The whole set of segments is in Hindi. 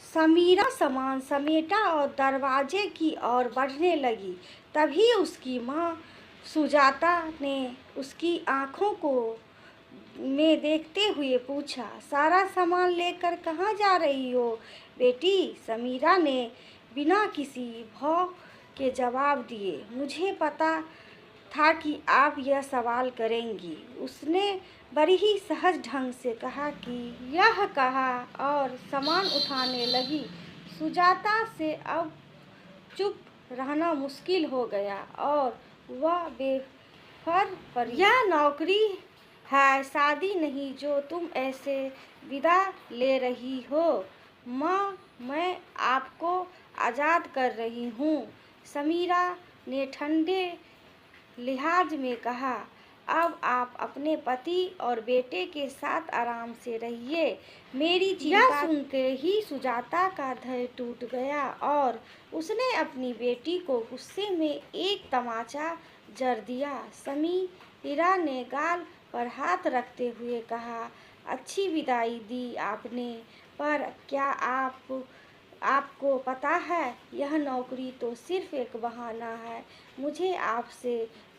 समीरा सामान समेटा और दरवाजे की ओर बढ़ने लगी। तभी उसकी माँ सुजाता ने उसकी आंखों को में देखते हुए पूछा, सारा सामान लेकर कहाँ जा रही हो बेटी? समीरा ने बिना किसी भाव के जवाब दिए, मुझे पता था कि आप यह सवाल करेंगी। उसने बड़ी ही सहज ढंग से कहा कि यह कहा और सामान उठाने लगी। सुजाता से अब चुप रहना मुश्किल हो गया और वह बेफर पर, यह नौकरी है, शादी नहीं जो तुम ऐसे विदा ले रही हो। माँ, मैं आपको आज़ाद कर रही हूँ, समीरा ने ठंडे लिहाज में कहा। अब आप अपने पति और बेटे के साथ आराम से रहिए। मेरी चिंता सुनकर ही सुजाता का धैर्य टूट गया और उसने अपनी बेटी को गुस्से में एक तमाचा जड़ दिया। समीरा ने गाल पर हाथ रखते हुए कहा, अच्छी विदाई दी आपने, पर क्या आपको पता है, यह नौकरी तो सिर्फ एक बहाना है। मुझे आपसे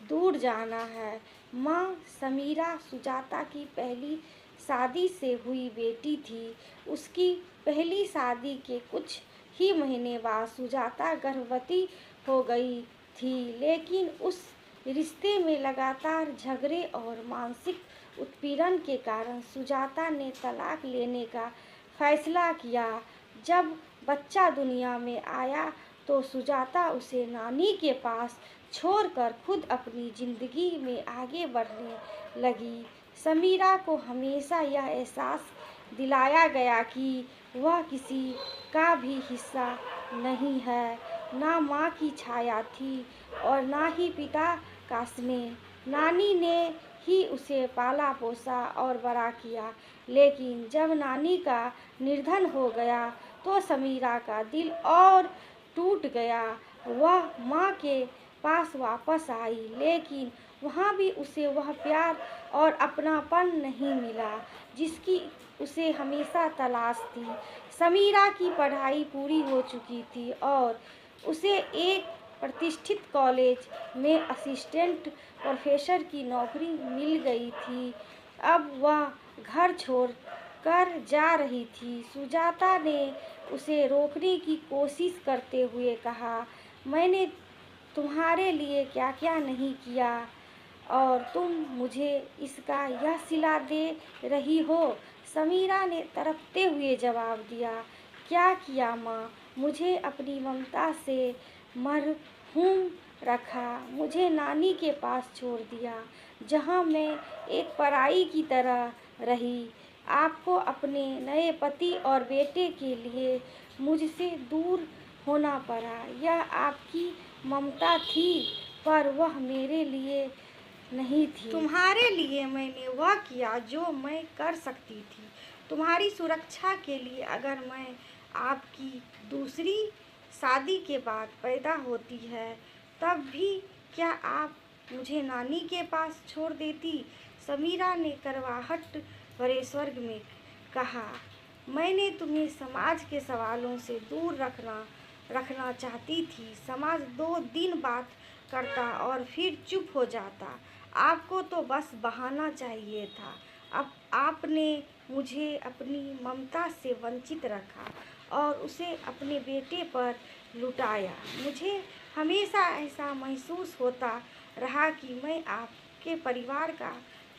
दूर जाना है। माँ, समीरा सुजाता की पहली शादी से हुई बेटी थी। उसकी पहली शादी के कुछ ही महीने बाद सुजाता गर्भवती हो गई थी, लेकिन उस रिश्ते में लगातार झगड़े और मानसिक उत्पीड़न के कारण सुजाता ने तलाक लेने का फैसला किया। जब बच्चा दुनिया में आया तो सुजाता उसे नानी के पास छोड़कर खुद अपनी जिंदगी में आगे बढ़ने लगी। समीरा को हमेशा यह एहसास दिलाया गया कि वह किसी का भी हिस्सा नहीं है। ना माँ की छाया थी और ना ही पिता का स्नेह। नानी ने ही उसे पाला पोसा और बड़ा किया, लेकिन जब नानी का निधन हो गया तो समीरा का दिल और टूट गया। वह माँ के पास वापस आई, लेकिन वहाँ भी उसे वह प्यार और अपनापन नहीं मिला जिसकी उसे हमेशा तलाश थी। समीरा की पढ़ाई पूरी हो चुकी थी और उसे एक प्रतिष्ठित कॉलेज में असिस्टेंट प्रोफेसर की नौकरी मिल गई थी। अब वह घर छोड़कर जा रही थी। सुजाता ने उसे रोकने की कोशिश करते हुए कहा, मैंने तुम्हारे लिए क्या क्या नहीं किया और तुम मुझे इसका यह सिला दे रही हो। समीरा ने तड़पते हुए जवाब दिया, क्या किया माँ? मुझे अपनी ममता से महरूम रखा, मुझे नानी के पास छोड़ दिया जहाँ मैं एक पराई की तरह रही। आपको अपने नए पति और बेटे के लिए मुझसे दूर होना पड़ा। यह आपकी ममता थी, पर वह मेरे लिए नहीं थी। तुम्हारे लिए मैंने वह किया जो मैं कर सकती थी। तुम्हारी सुरक्षा के लिए अगर मैं आपकी दूसरी शादी के बाद पैदा होती है, तब भी क्या आप मुझे नानी के पास छोड़ देती? समीरा ने करवाहट भरे स्वर में कहा, मैंने तुम्हें समाज के सवालों से दूर रखना चाहती थी। समाज 2 दिन बात करता और फिर चुप हो जाता। आपको तो बस बहाना चाहिए था। अब आपने मुझे अपनी ममता से वंचित रखा और उसे अपने बेटे पर लुटाया। मुझे हमेशा ऐसा महसूस होता रहा कि मैं आपके परिवार का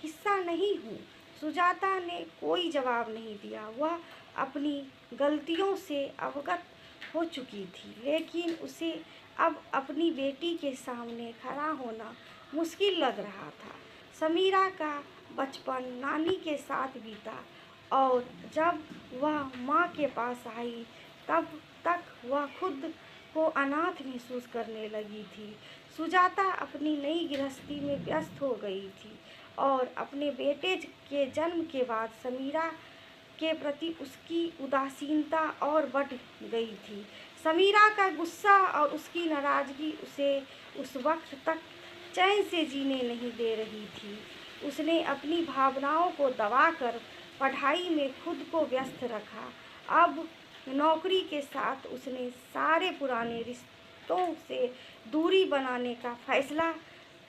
हिस्सा नहीं हूँ। सुजाता ने कोई जवाब नहीं दिया। वह अपनी गलतियों से अवगत हो चुकी थी, लेकिन उसे अब अपनी बेटी के सामने खड़ा होना मुश्किल लग रहा था। समीरा का बचपन नानी के साथ बीता और जब वह माँ के पास आई तब तक वह खुद को अनाथ महसूस करने लगी थी। सुजाता अपनी नई गृहस्थी में व्यस्त हो गई थी और अपने बेटे के जन्म के बाद समीरा के प्रति उसकी उदासीनता और बढ़ गई थी। समीरा का गुस्सा और उसकी नाराज़गी उसे उस वक्त तक चैन से जीने नहीं दे रही थी। उसने अपनी भावनाओं को दबाकर पढ़ाई में खुद को व्यस्त रखा। अब नौकरी के साथ उसने सारे पुराने रिश्तों से दूरी बनाने का फैसला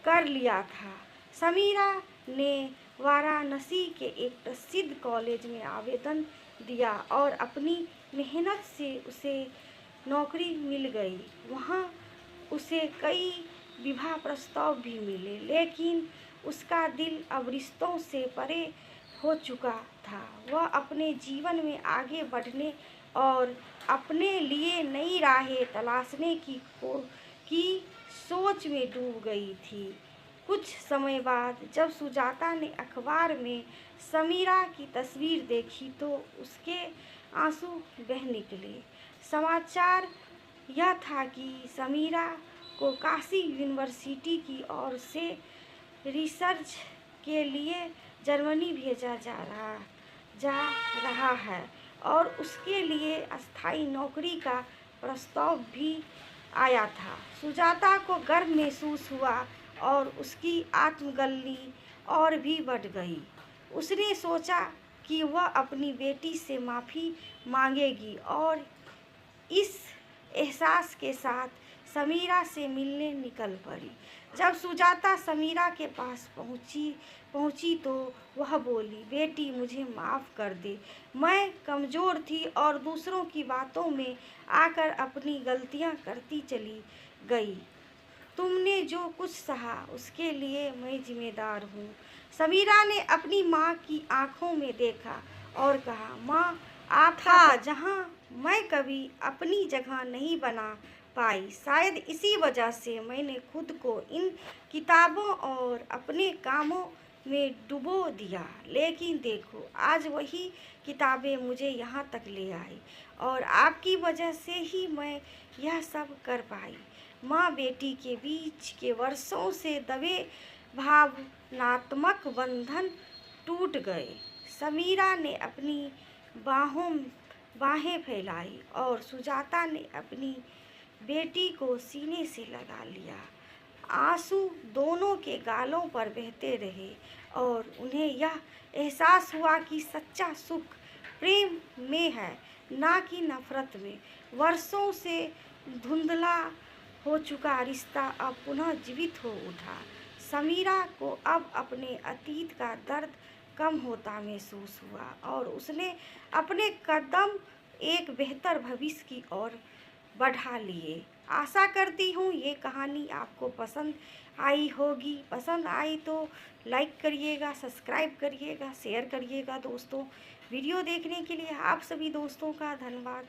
कर लिया था। समीरा ने वाराणसी के एक प्रसिद्ध कॉलेज में आवेदन दिया और अपनी मेहनत से उसे नौकरी मिल गई। वहाँ उसे कई विवाह प्रस्ताव भी मिले, लेकिन उसका दिल अब रिश्तों से परे हो चुका था। वह अपने जीवन में आगे बढ़ने और अपने लिए नई राहें तलाशने की सोच में डूब गई थी। कुछ समय बाद जब सुजाता ने अखबार में समीरा की तस्वीर देखी तो उसके आंसू बह निकले। समाचार यह था कि समीरा को काशी यूनिवर्सिटी की ओर से रिसर्च के लिए जर्मनी भेजा जा रहा है और उसके लिए अस्थायी नौकरी का प्रस्ताव भी आया था। सुजाता को गर्व महसूस हुआ और उसकी आत्मग्लानि और भी बढ़ गई। उसने सोचा कि वह अपनी बेटी से माफ़ी मांगेगी और इस एहसास के साथ समीरा से मिलने निकल पड़ी। जब सुजाता समीरा के पास पहुंची तो वह बोली, बेटी मुझे माफ़ कर दे, मैं कमज़ोर थी और दूसरों की बातों में आकर अपनी गलतियां करती चली गई। तुमने जो कुछ सहा उसके लिए मैं जिम्मेदार हूँ। समीरा ने अपनी माँ की आंखों में देखा और कहा, माँ आप था जहाँ मैं कभी अपनी जगह नहीं बना पाई। शायद इसी वजह से मैंने खुद को इन किताबों और अपने कामों में डुबो दिया। लेकिन देखो, आज वही किताबें मुझे यहाँ तक ले आई और आपकी वजह से ही मैं यह सब कर पाई। माँ बेटी के बीच के वर्षों से दबे भावनात्मक बंधन टूट गए। समीरा ने अपनी बाहें फैलाई और सुजाता ने अपनी बेटी को सीने से लगा लिया। आंसू दोनों के गालों पर बहते रहे और उन्हें यह एहसास हुआ कि सच्चा सुख प्रेम में है, ना कि नफरत में। वर्षों से धुंधला हो चुका रिश्ता अब पुनः जीवित हो उठा। समीरा को अब अपने अतीत का दर्द कम होता महसूस हुआ और उसने अपने कदम एक बेहतर भविष्य की ओर बढ़ा लिए। आशा करती हूँ ये कहानी आपको पसंद आई होगी। पसंद आई तो लाइक करिएगा, सब्सक्राइब करिएगा, शेयर करिएगा दोस्तों। वीडियो देखने के लिए आप सभी दोस्तों का धन्यवाद।